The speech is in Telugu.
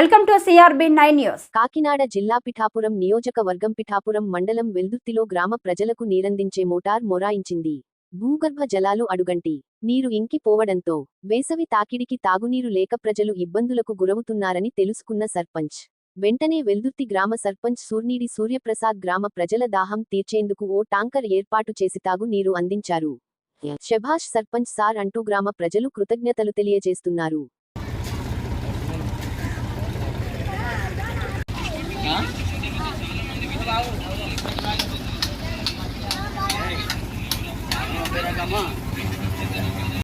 Welcome to CRB9 news. Kakinada జిల్లా పిఠాపురం నియోజకవర్గం పిఠాపురం మండలం వెల్దుర్తిలో గ్రామ ప్రజలకు నీరందించే మోటార్ మొరాయించింది. భూగర్భ జలాలు అడుగంటి నీరు ఇంకిపోవడంతో వేసవి తాకిడికి తాగునీరు లేక ప్రజలు ఇబ్బందులకు గురవుతున్నారని తెలుసుకున్న సర్పంచ్ వెంటనే వెల్దుర్తి గ్రామ సర్పంచ్ సూర్నీడి సూర్యప్రసాద్ గ్రామ ప్రజల దాహం తీర్చేందుకు ఓ టాంకర్ ఏర్పాటు చేసి తాగు నీరు అందించారు. శభాష్ సర్పంచ్ సార్ అంటూ గ్రామ ప్రజలు కృతజ్ఞతలు తెలియజేస్తున్నారు. Come on.